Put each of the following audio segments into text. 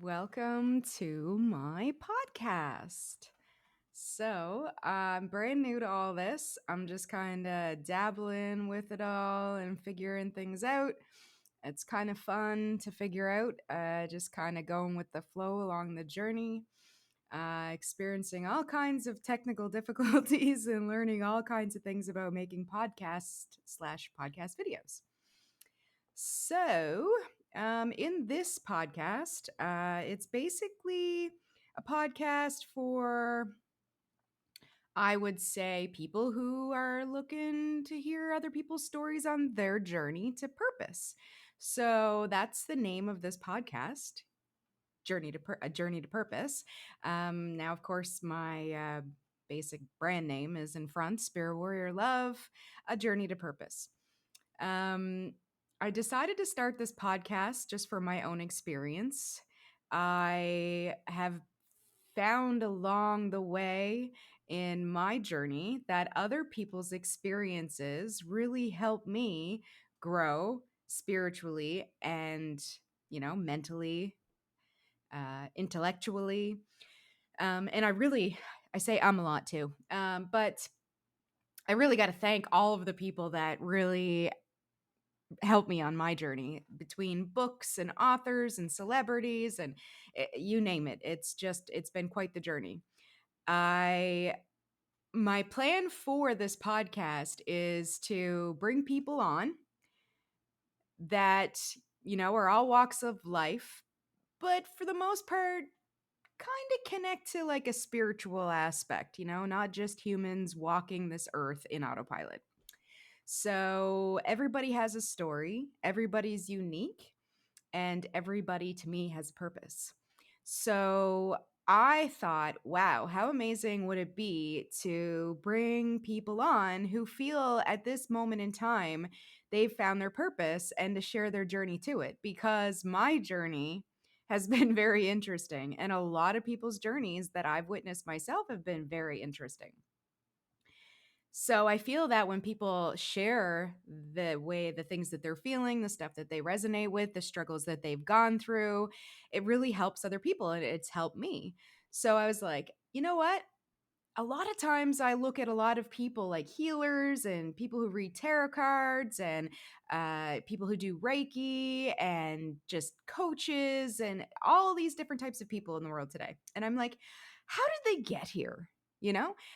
Welcome to my podcast. I'm brand new to all this. I'm just kind of dabbling with it all and figuring things out. It's kind of fun to figure out, just kind of going with the flow along the journey, experiencing all kinds of technical difficulties and learning all kinds of things about making podcast/podcast videos. So, in this podcast, it's basically a podcast for, I would say, people who are looking to hear other people's stories on their journey to purpose. So that's the name of this podcast, a journey to purpose. Now, of course, my basic brand name is in front, Spirit Warrior Love, a journey to purpose. Um, I decided to start this podcast just for my own experience. I have found along the way in my journey that other people's experiences really help me grow spiritually and, mentally, intellectually. And I say a lot too. But I really got to thank all of the people that really helped me on my journey between books and authors and celebrities and you name it. It's been quite the journey. I My plan for this podcast is to bring people on that, are all walks of life, but for the most part kind of connect to like a spiritual aspect, not just humans walking this earth in autopilot. So everybody has a story, everybody's unique, and everybody to me has purpose. So I thought, wow, how amazing would it be to bring people on who feel at this moment in time they've found their purpose and to share their journey to it? Because my journey has been very interesting, and a lot of people's journeys that I've witnessed myself have been very interesting. So I feel that when people share the things that they're feeling, the stuff that they resonate with, the struggles that they've gone through, it really helps other people and it's helped me. So I was like, you know what? A lot of times I look at a lot of people like healers and people who read tarot cards and people who do Reiki and just coaches and all these different types of people in the world today. And I'm like, how did they get here?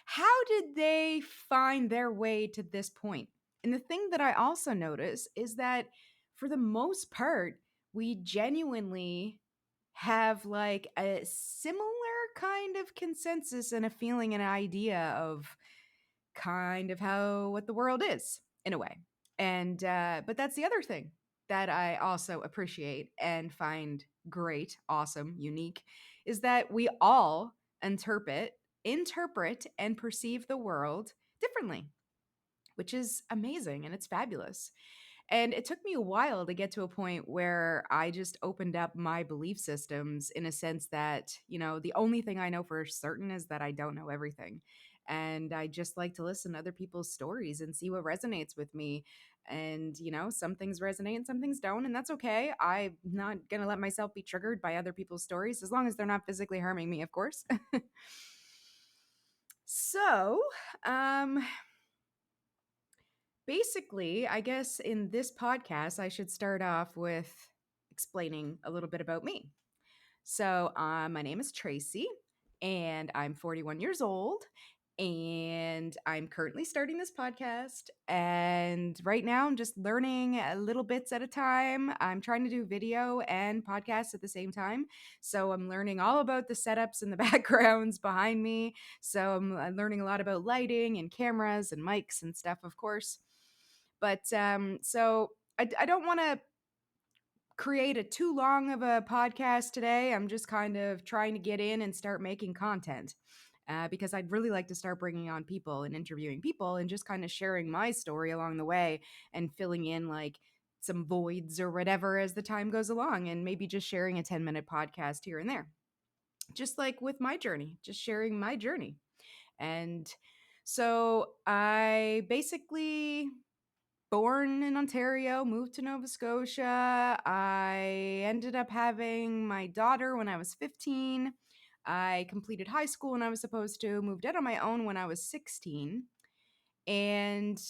How did they find their way to this point? And the thing that I also notice is that for the most part, we genuinely have like a similar kind of consensus and a feeling and an idea of kind of how what the world is in a way. And but that's the other thing that I also appreciate and find great, awesome, unique is that we all interpret and perceive the world differently, which is amazing and it's fabulous. And it took me a while to get to a point where I just opened up my belief systems in a sense that, the only thing I know for certain is that I don't know everything. And I just like to listen to other people's stories and see what resonates with me. And, some things resonate and some things don't. And that's okay. I'm not going to let myself be triggered by other people's stories as long as they're not physically harming me, of course. so, um, Basically, I guess in this podcast, I should start off with explaining a little bit about me. My name is Tracey, and I'm 41 years old, and I'm currently starting this podcast. And right now, I'm just learning little bits at a time. I'm trying to do video and podcasts at the same time. So I'm learning all about the setups and the backgrounds behind me. So I'm learning a lot about lighting and cameras and mics and stuff, of course. But I don't want to create a too long of a podcast today. I'm just kind of trying to get in and start making content because I'd really like to start bringing on people and interviewing people and just kind of sharing my story along the way and filling in like some voids or whatever as the time goes along and maybe just sharing a 10-minute podcast here and there. Just like with my journey, just sharing my journey. And so I basically born in Ontario, moved to Nova Scotia. I ended up having my daughter when I was 15. I completed high school when I was supposed to, moved out on my own when I was 16. And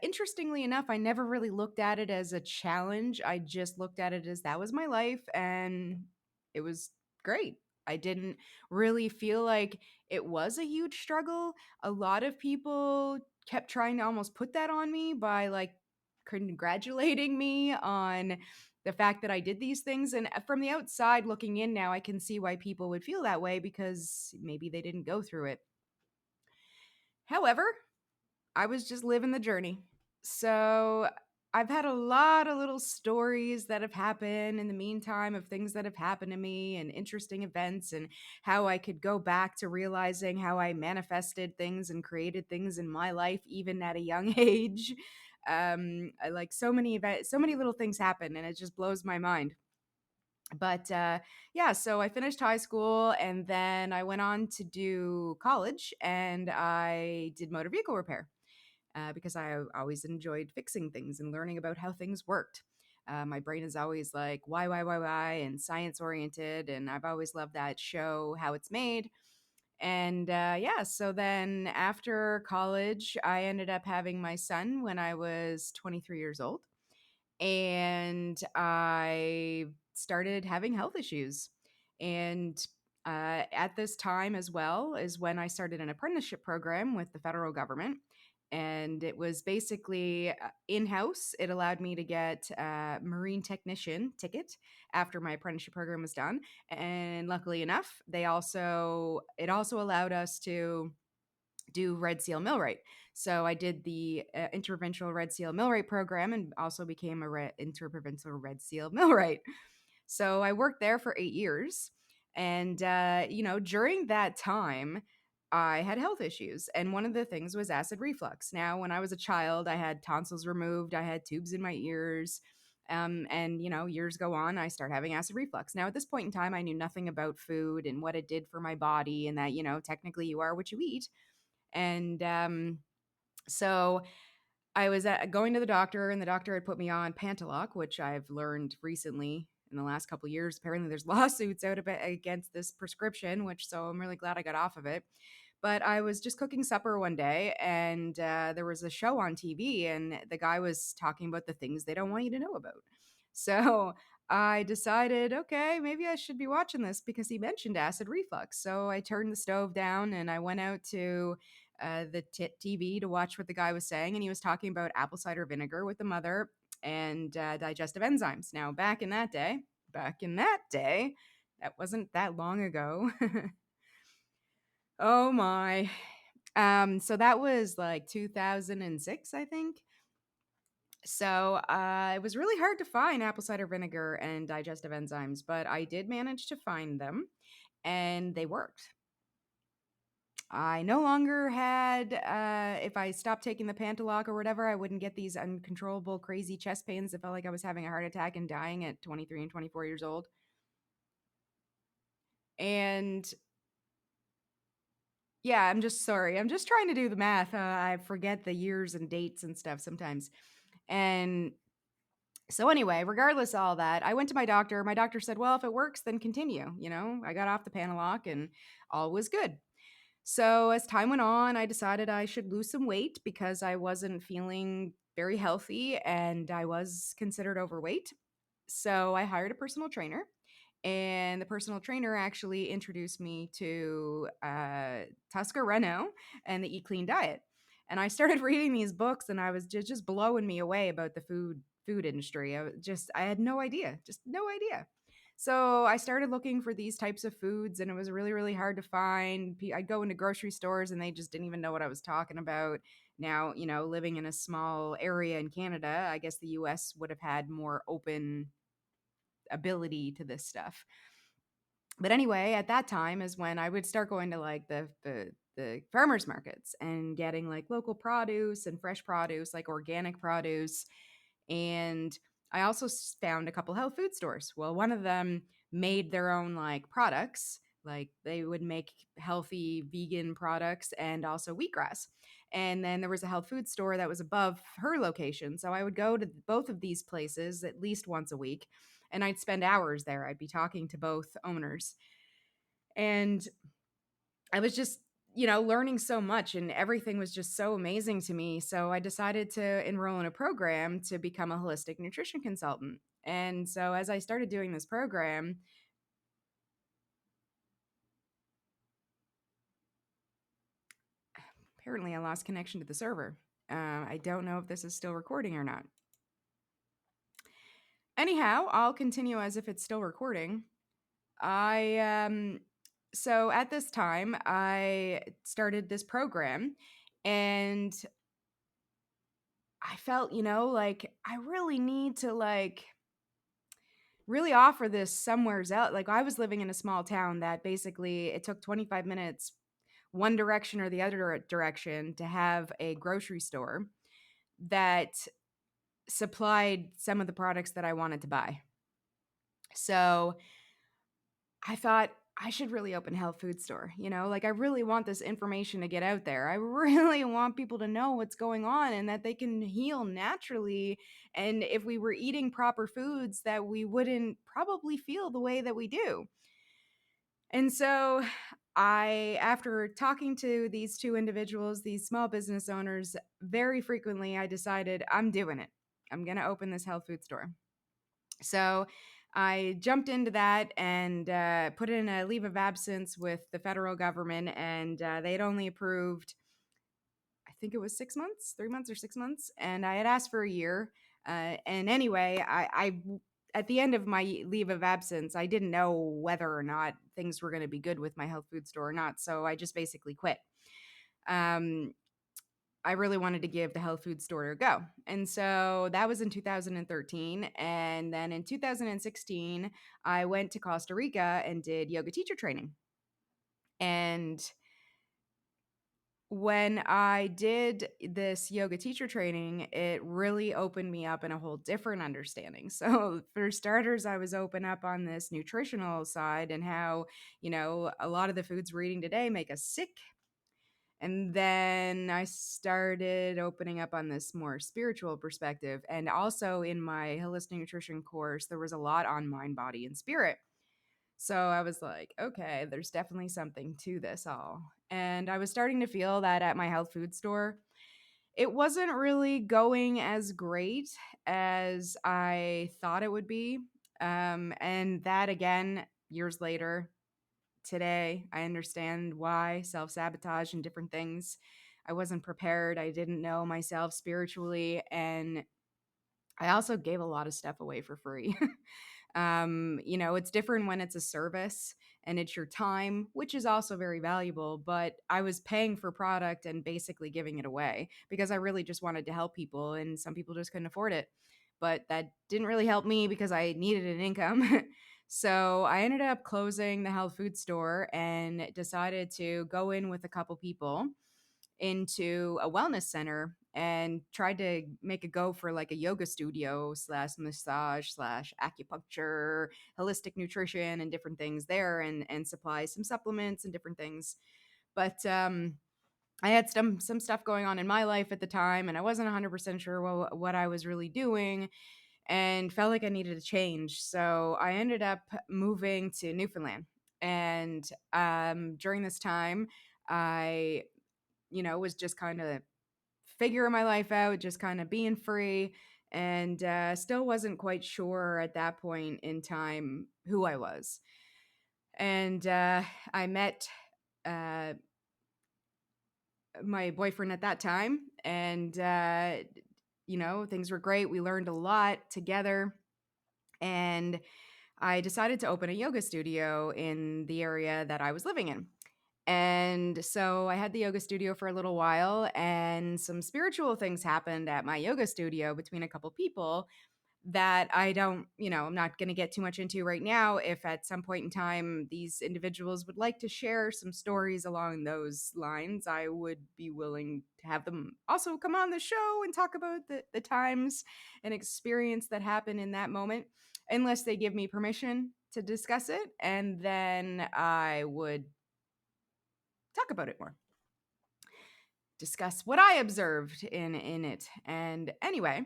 interestingly enough, I never really looked at it as a challenge. I just looked at it as that was my life and it was great. I didn't really feel like it was a huge struggle. A lot of people kept trying to almost put that on me by like congratulating me on the fact that I did these things. And from the outside looking in now, I can see why people would feel that way because maybe they didn't go through it. However, I was just living the journey. So I've had a lot of little stories that have happened in the meantime of things that have happened to me and interesting events and how I could go back to realizing how I manifested things and created things in my life even at a young age. I like so many events, so many little things happen and it just blows my mind. But yeah, so I finished high school and then I went on to do college and I did motor vehicle repair because I always enjoyed fixing things and learning about how things worked. My brain is always like why, and science oriented, and I've always loved that show, How It's Made. And yeah, so then after college, I ended up having my son when I was 23 years old and I started having health issues. And at this time, as well, is when I started an apprenticeship program with the federal government. And it was basically in house. It allowed me to get a marine technician ticket after my apprenticeship program was done. And luckily enough, it also allowed us to do Red Seal Millwright. So I did the interprovincial Red Seal Millwright program and also became a interprovincial Red Seal Millwright. So I worked there for 8 years. And, during that time, I had health issues. And one of the things was acid reflux. Now, when I was a child, I had tonsils removed, I had tubes in my ears. And, years go on, I start having acid reflux. Now, at this point in time, I knew nothing about food and what it did for my body, and that, technically you are what you eat. And so I was going to the doctor, and the doctor had put me on Pantaloc, which I've learned recently in the last couple of years. Apparently, there's lawsuits out against this prescription, which so I'm really glad I got off of it. But I was just cooking supper one day, and there was a show on TV, and the guy was talking about the things they don't want you to know about. So I decided, okay, maybe I should be watching this because he mentioned acid reflux. So I turned the stove down and I went out to the TV to watch what the guy was saying. And he was talking about apple cider vinegar with the mother and digestive enzymes. Now, back in that day, that wasn't that long ago. Oh my. So that was like 2006, I think. So it was really hard to find apple cider vinegar and digestive enzymes, but I did manage to find them and they worked. I no longer had, if I stopped taking the Pantaloc or whatever, I wouldn't get these uncontrollable, crazy chest pains. It felt like I was having a heart attack and dying at 23 and 24 years old. And yeah, I'm just sorry. I'm just trying to do the math. I forget the years and dates and stuff sometimes. And so anyway, regardless of all that, I went to my doctor. My doctor said, well, if it works, then continue. I got off the Pantaloc and all was good. So as time went on, I decided I should lose some weight because I wasn't feeling very healthy and I was considered overweight. So I hired a personal trainer, and the personal trainer actually introduced me to Tusker Reno and the Eat Clean diet. And I started reading these books, and I was just blowing me away about the food industry. I had no idea, just no idea. So I started looking for these types of foods, and it was really, really hard to find. I'd go into grocery stores, and they just didn't even know what I was talking about. Now, living in a small area in Canada, I guess the US would have had more open ability to this stuff. But anyway, at that time is when I would start going to like the farmers markets and getting like local produce and fresh produce, like organic produce. And I also found a couple health food stores. Well, one of them made their own like products, like they would make healthy vegan products and also wheatgrass. And then there was a health food store that was above her location. So I would go to both of these places at least once a week, and I'd spend hours there. I'd be talking to both owners. And I was just, learning so much, and everything was just so amazing to me. So I decided to enroll in a program to become a holistic nutrition consultant. And so as I started doing this program, apparently I lost connection to the server. I don't know if this is still recording or not. Anyhow, I'll continue as if it's still recording. So at this time, I started this program, and I felt, like I really need to really offer this somewheres else. Like, I was living in a small town that basically it took 25 minutes one direction or the other direction to have a grocery store that supplied some of the products that I wanted to buy. So I thought I should really open a health food store. Like, I really want this information to get out there. I really want people to know what's going on and that they can heal naturally. And if we were eating proper foods, that we wouldn't probably feel the way that we do. And so after talking to these two individuals, these small business owners, very frequently, I decided I'm doing it. I'm going to open this health food store. So I jumped into that and put in a leave of absence with the federal government, and they had only approved, I think it was 6 months, 3 months or 6 months, and I had asked for a year. And anyway, at the end of my leave of absence, I didn't know whether or not things were going to be good with my health food store or not, so I just basically quit. Um, I really wanted to give the health food store a go. And so that was in 2013. And then in 2016, I went to Costa Rica and did yoga teacher training. And when I did this yoga teacher training, it really opened me up in a whole different understanding. So, for starters, I was open up on this nutritional side and how, a lot of the foods we're eating today make us sick. And then I started opening up on this more spiritual perspective. And also in my holistic nutrition course, there was a lot on mind, body, and spirit. So I was like, okay, there's definitely something to this all. And I was starting to feel that at my health food store, it wasn't really going as great as I thought it would be. And that again, years later, today, I understand why self sabotage and different things. I wasn't prepared. I didn't know myself spiritually. And I also gave a lot of stuff away for free. It's different when it's a service and it's your time, which is also very valuable. But I was paying for product and basically giving it away because I really just wanted to help people, and some people just couldn't afford it. But that didn't really help me because I needed an income. So I ended up closing the health food store and decided to go in with a couple people into a wellness center and tried to make a go for like a yoga studio slash massage slash acupuncture, holistic nutrition, and different things there, and supply some supplements and different things. But I had some stuff going on in my life at the time, and I wasn't 100% sure what I was really doing, and felt like I needed a change. So I ended up moving to Newfoundland. And during this time, I, was just kind of figuring my life out, just kind of being free, and still wasn't quite sure at that point in time who I was. And I met uh, my boyfriend at that time, and things were great. We learned a lot together, and I decided to open a yoga studio in the area that I was living in. And so I had the yoga studio for a little while, and some spiritual things happened at my yoga studio between a couple people that I'm not going to get too much into right now. If at some point in time these individuals would like to share some stories along those lines, I would be willing to have them also come on the show and talk about the times and experience that happened in that moment, unless they give me permission to discuss it. And then I would talk about it more. discuss what I observed in it. And anyway,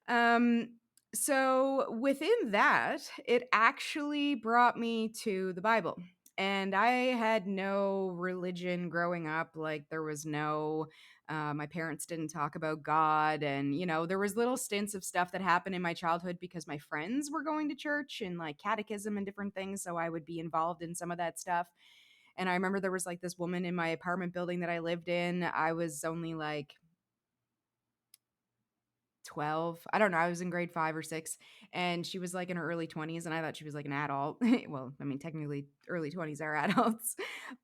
um, so within that, it actually brought me to the Bible. And I had no religion growing up. Like there was no, my parents didn't talk about God. And, there was little stints of stuff that happened in my childhood because my friends were going to church and like catechism and different things. So I would be involved in some of that stuff. And I remember there was like this woman in my apartment building that I lived in. I was only like 12. I don't know. I was in grade 5 or 6 and she was like in her early 20s and I thought she was like an adult. Well, I mean technically early 20s are adults.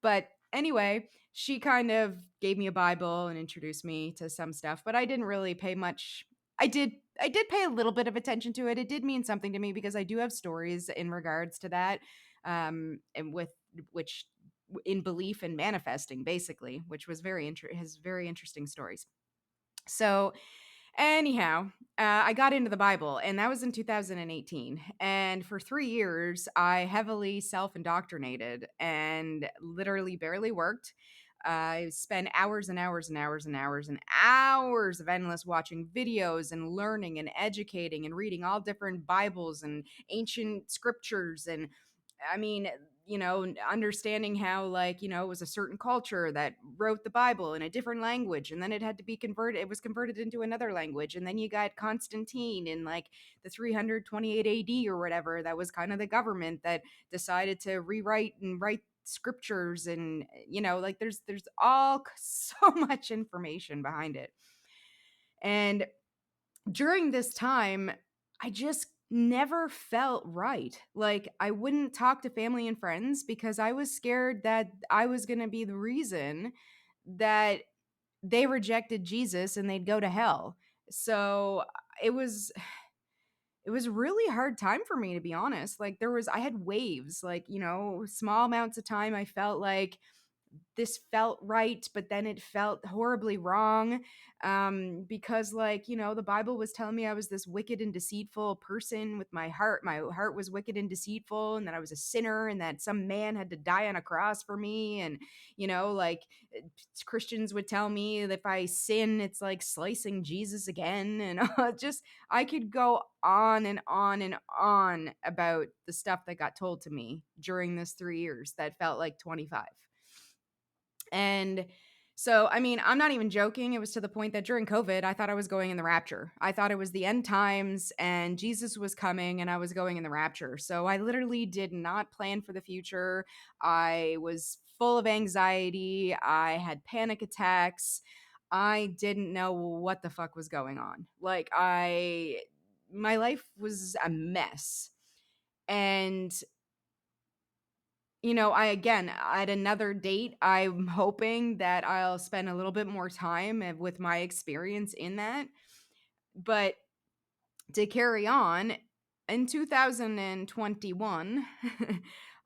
But anyway, she kind of gave me a Bible and introduced me to some stuff, but I didn't really pay much. I did pay a little bit of attention to it. It did mean something to me because I do have stories in regards to that and with which in belief and manifesting basically, which was has very interesting stories. So anyhow, I got into the Bible, and that was in 2018. And for 3 years, I heavily self indoctrinated and literally barely worked. I spent hours and hours and hours and hours and hours of endless watching videos and learning and educating and reading all different Bibles and ancient scriptures. And I mean, understanding how, like, it was a certain culture that wrote the Bible in a different language, and then it had to be converted. It was converted into another language. And then you got Constantine in like the 328 AD or whatever. That was kind of the government that decided to rewrite and write scriptures. And, like there's all so much information behind it. And during this time, I just never felt right. Like, I wouldn't talk to family and friends because I was scared that I was going to be the reason that they rejected Jesus and they'd go to hell. So it was it was a really hard time for me, to be honest. Like I had waves, like, small amounts of time I felt like this felt right, but then it felt horribly wrong, because, like, the Bible was telling me I was this wicked and deceitful person with my heart was wicked and deceitful, and that I was a sinner, and that some man had to die on a cross for me. And like, Christians would tell me that if I sin, it's like slicing Jesus again. And just I could go on and on and on about the stuff that got told to me during this 3 years that felt like 25. And so, I mean, I'm not even joking. It was to the point that during COVID, I thought I was going in the rapture. I thought it was the end times and Jesus was coming and I was going in the rapture. So I literally did not plan for the future. I was full of anxiety. I had panic attacks. I didn't know what the fuck was going on. Like, my life was a mess. And I again, at another date, I'm hoping that I'll spend a little bit more time with my experience in that. But to carry on, in 2021,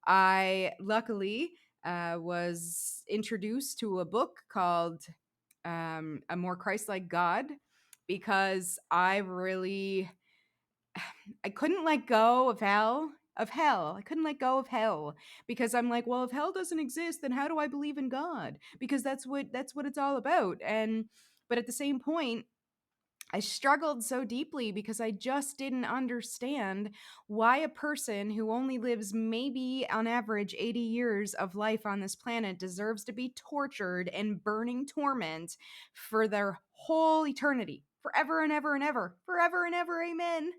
I luckily was introduced to a book called A More Christ Like God, because I couldn't let go of hell. I couldn't let go of hell because I'm like, well, if hell doesn't exist, then how do I believe in God? Because that's what it's all about. And but at the same point, I struggled so deeply because I just didn't understand why a person who only lives maybe on average 80 years of life on this planet deserves to be tortured and burning torment for their whole eternity, forever and ever and ever, forever and ever, amen.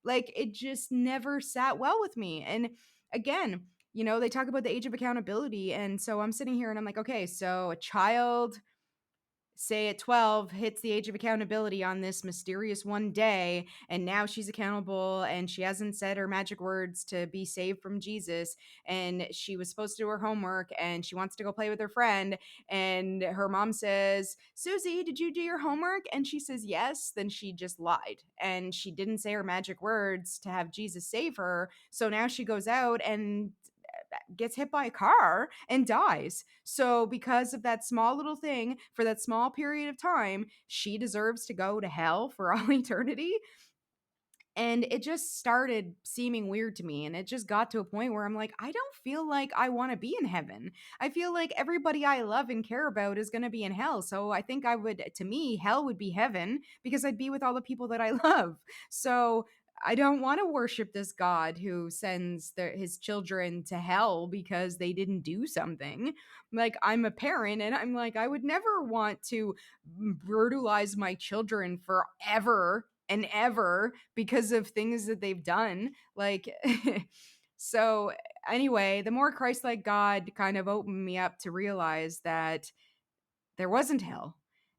Like, it just never sat well with me. And again, they talk about the age of accountability. And so I'm sitting here and I'm like, okay, so a child, say at 12, hits the age of accountability on this mysterious one day, and now she's accountable and she hasn't said her magic words to be saved from Jesus, and she was supposed to do her homework and she wants to go play with her friend, and her mom says, Susie, did you do your homework? And she says yes. Then she just lied and she didn't say her magic words to have Jesus save her. So now she goes out and gets hit by a car and dies. So because of that small little thing for that small period of time, she deserves to go to hell for all eternity. And it just started seeming weird to me. And it just got to a point where I'm like, I don't feel like I want to be in heaven. I feel like everybody I love and care about is going to be in hell. So I think to me, hell would be heaven because I'd be with all the people that I love. So I don't want to worship this God who sends his children to hell because they didn't do something. Like, I'm a parent and I'm like, I would never want to brutalize my children forever and ever because of things that they've done. Like, so anyway, the more Christ-like God kind of opened me up to realize that there wasn't hell.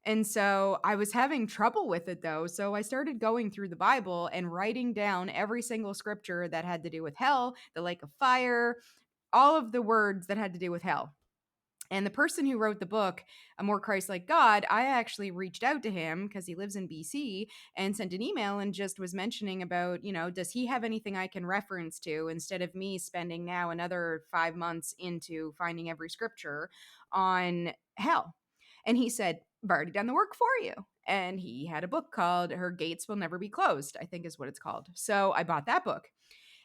And so I was having trouble with it though. So I started going through the Bible and writing down every single scripture that had to do with hell, the lake of fire, all of the words that had to do with hell. And the person who wrote the book, A More Christ-Like God, I actually reached out to him because he lives in BC and sent an email and just was mentioning about, does he have anything I can reference to instead of me spending now another 5 months into finding every scripture on hell? And he said, I've already done the work for you. And he had a book called Her Gates Will Never Be Closed, I think is what it's called. So I bought that book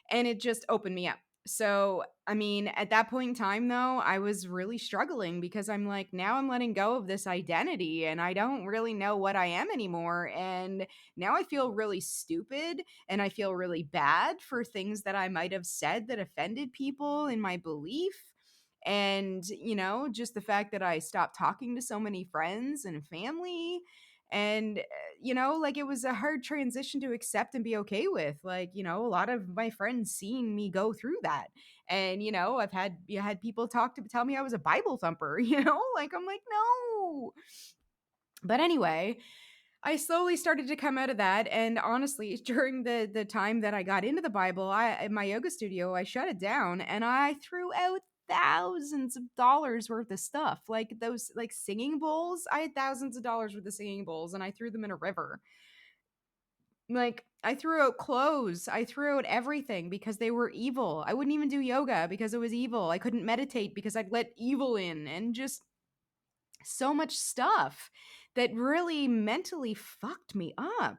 and it just opened me up. So, I mean, at that point in time, though, I was really struggling because I'm like, now I'm letting go of this identity and I don't really know what I am anymore. And now I feel really stupid and I feel really bad for things that I might have said that offended people in my belief. And, just the fact that I stopped talking to so many friends and family. And like, it was a hard transition to accept and be okay with. Like, a lot of my friends seen me go through that. And, I've had people tell me I was a Bible thumper, like, I'm like, no. But anyway, I slowly started to come out of that. And honestly, during the time that I got into the Bible, in my yoga studio, I shut it down and I threw out thousands of dollars worth of stuff. Like those like singing bowls. I had thousands of dollars worth of singing bowls and I threw them in a river. Like, I threw out clothes. I threw out everything because they were evil. I wouldn't even do yoga because it was evil. I couldn't meditate because I'd let evil in, and just so much stuff that really mentally fucked me up.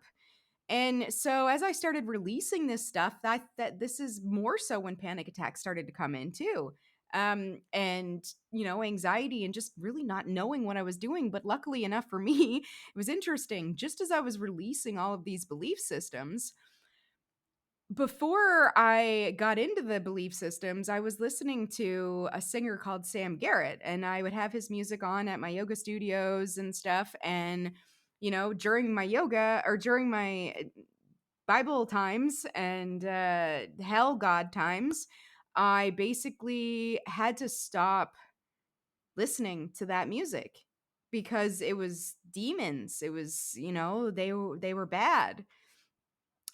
And so as I started releasing this stuff, that this is more so when panic attacks started to come in too. And anxiety and just really not knowing what I was doing. But luckily enough for me, it was interesting. Just as I was releasing all of these belief systems, before I got into the belief systems, I was listening to a singer called Sam Garrett, and I would have his music on at my yoga studios and stuff. And, during my yoga or during my Bible times and hell God times, I basically had to stop listening to that music because it was demons. It was, they were bad.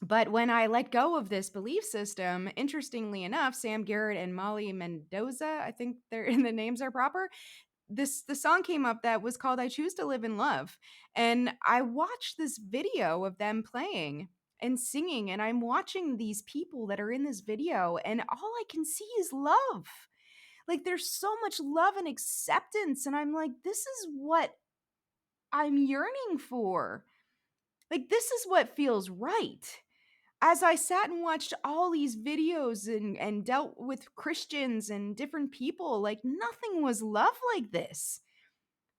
But when I let go of this belief system, interestingly enough, Sam Garrett and Molly Mendoza, I think they're the names are proper. The song came up that was called I Choose to Live in Love. And I watched this video of them playing and singing, and I'm watching these people that are in this video, and all I can see is love. Like, there's so much love and acceptance, and I'm like, this is what I'm yearning for. Like, this is what feels right. As I sat and watched all these videos and dealt with Christians and different people, like, nothing was love like this.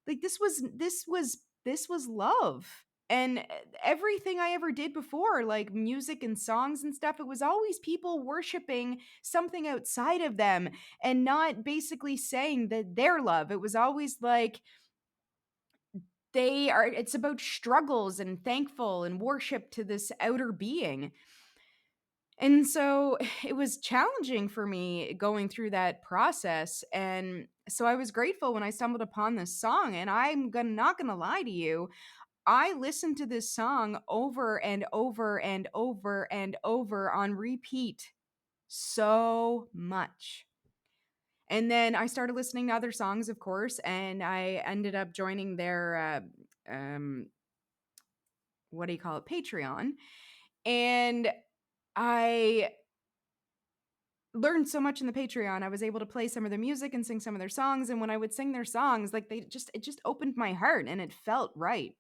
Like, this was love. And everything I ever did before, like music and songs and stuff, it was always people worshiping something outside of them and not basically saying that they're love. It was always like, it's about struggles and thankful and worship to this outer being. And so it was challenging for me going through that process. And so I was grateful when I stumbled upon this song. And not gonna lie to you, I listened to this song over and over and over and over on repeat so much. And then I started listening to other songs, of course, and I ended up joining their what do you call it, Patreon. And I learned so much in the Patreon. I was able to play some of their music and sing some of their songs. And when I would sing their songs, like, it just opened my heart and it felt right.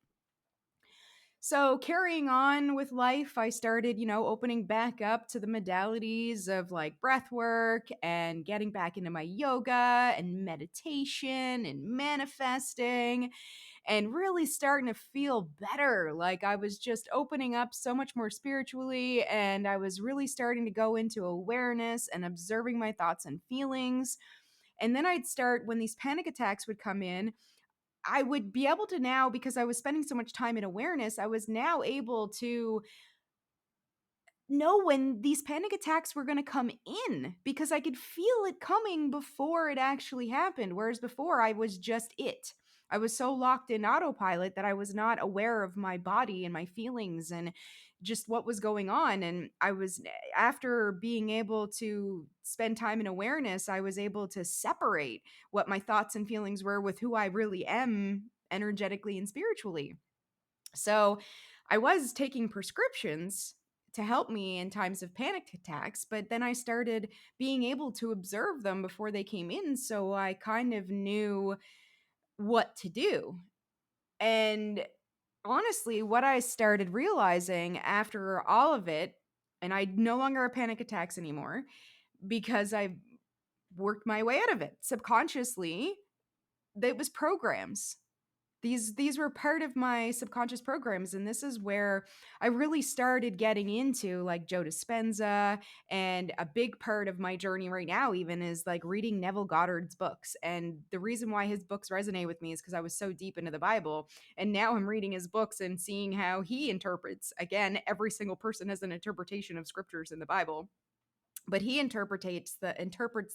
So, carrying on with life, I started, opening back up to the modalities of like breath work and getting back into my yoga and meditation and manifesting and really starting to feel better. Like I was just opening up so much more spiritually, and I was really starting to go into awareness and observing my thoughts and feelings. And then I'd start, when these panic attacks would come in, I would be able to now, because I was spending so much time in awareness, I was now able to know when these panic attacks were going to come in because I could feel it coming before it actually happened. Whereas before, I was just it. I was so locked in autopilot that I was not aware of my body and my feelings and just what was going on. And after being able to spend time in awareness, I was able to separate what my thoughts and feelings were with who I really am energetically and spiritually. So I was taking prescriptions to help me in times of panic attacks, but then I started being able to observe them before they came in. So I kind of knew what to do. And honestly, what I started realizing after all of it, and I no longer have panic attacks anymore because I worked my way out of it subconsciously. That was programs. These were part of my subconscious programs, and this is where I really started getting into like Joe Dispenza. And a big part of my journey right now even is like reading Neville Goddard's books. And the reason why his books resonate with me is because I was so deep into the Bible, and now I'm reading his books and seeing how he interprets. Again, every single person has an interpretation of scriptures in the Bible, but he interprets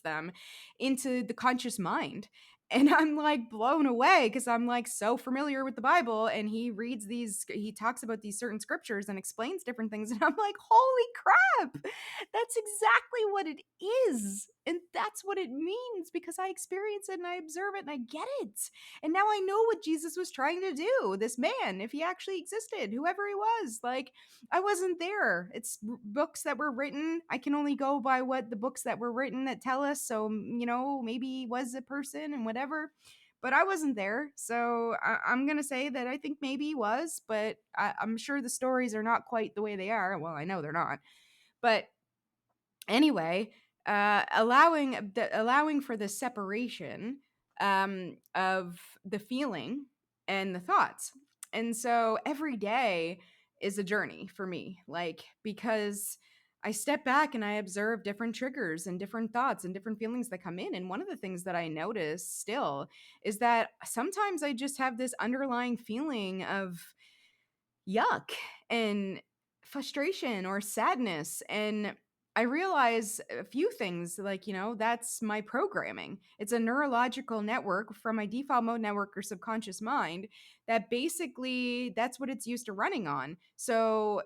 them into the conscious mind. And I'm like blown away because I'm like so familiar with the Bible, and he talks about these certain scriptures and explains different things, and I'm like, holy crap, that's exactly what it is, and that's what it means because I experience it and I observe it and I get it. And now I know what Jesus was trying to do. This man, if he actually existed, whoever he was, like, I wasn't there. It's books that were written. I can only go by what the books that were written that tell us. So, maybe he was a person and whatever, but I wasn't there. So I'm going to say that I think maybe he was, but I'm sure the stories are not quite the way they are. Well, I know they're not. But anyway, allowing for the separation of the feeling and the thoughts. And so every day is a journey for me, like, because I step back and I observe different triggers and different thoughts and different feelings that come in. And one of the things that I notice still is that sometimes I just have this underlying feeling of yuck and frustration or sadness. And I realize a few things, like, that's my programming. It's a neurological network from my default mode network or subconscious mind that basically that's what it's used to running on. So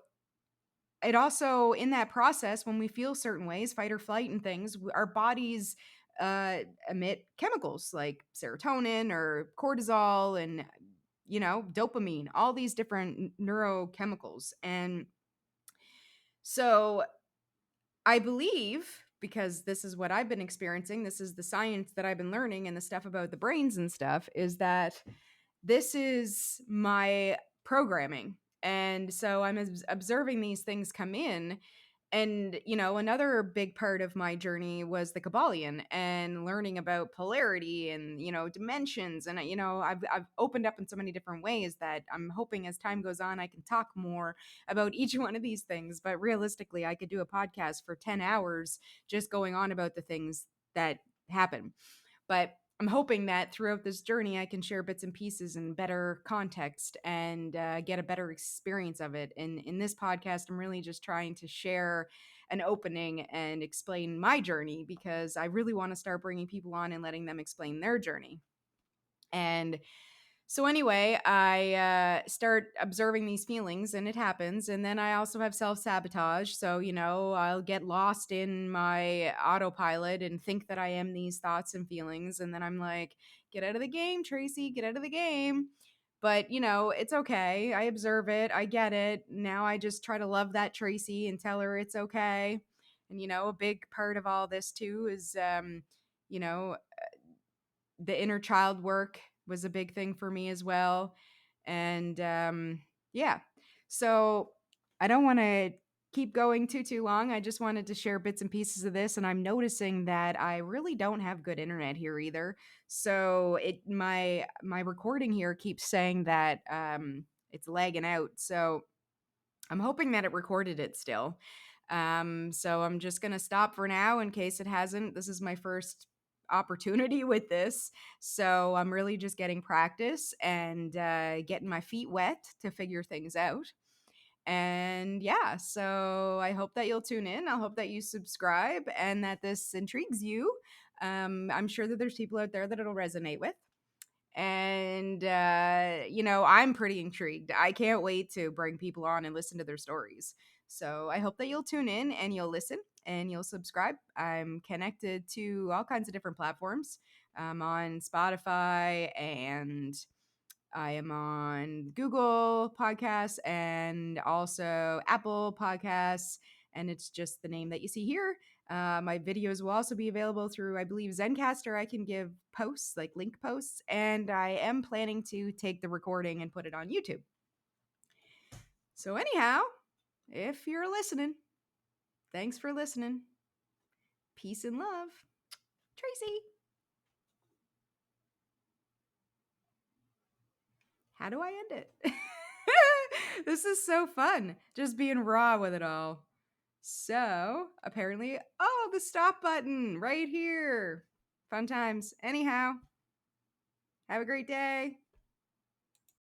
it also, in that process, when we feel certain ways, fight or flight and things, our bodies uh, emit chemicals like serotonin or cortisol and dopamine, all these different neurochemicals. And so I believe, because this is what I've been experiencing, this is the science that I've been learning and the stuff about the brains and stuff, is that this is my programming. And so I'm observing these things come in. And, another big part of my journey was the Kabbalion and learning about polarity and, dimensions. And, I've opened up in so many different ways that I'm hoping as time goes on, I can talk more about each one of these things. But realistically, I could do a podcast for 10 hours just going on about the things that happen. But I'm hoping that throughout this journey, I can share bits and pieces in better context and get a better experience of it. And in this podcast, I'm really just trying to share an opening and explain my journey because I really want to start bringing people on and letting them explain their journey. And so anyway, I start observing these feelings and it happens. And then I also have self-sabotage. So, I'll get lost in my autopilot and think that I am these thoughts and feelings. And then I'm like, get out of the game, Tracey, get out of the game. But, it's okay. I observe it. I get it. Now I just try to love that Tracey and tell her it's okay. And, a big part of all this too is, you know, the inner child work was a big thing for me as well. And yeah. So I don't want to keep going too long. I just wanted to share bits and pieces of this, and I'm noticing that I really don't have good internet here either. So my recording here keeps saying that it's lagging out. So I'm hoping that it recorded it still. So I'm just gonna stop for now in case it hasn't. This is my first opportunity with this, so I'm really just getting practice and getting my feet wet to figure things out. And yeah, so I hope that you'll tune in. I hope that you subscribe and that this intrigues you. I'm sure that there's people out there that it'll resonate with. And, I'm pretty intrigued. I can't wait to bring people on and listen to their stories. So I hope that you'll tune in and you'll listen and you'll subscribe. I'm connected to all kinds of different platforms. I'm on Spotify and I am on Google Podcasts and also Apple Podcasts. And it's just the name that you see here. My videos will also be available through, I believe, Zencaster. I can give posts, like link posts. And I am planning to take the recording and put it on YouTube. So, anyhow, if you're listening, thanks for listening. Peace and love. Tracey. How do I end it? This is so fun. Just being raw with it all. So, apparently, oh, the stop button right here. Fun times. Anyhow, have a great day.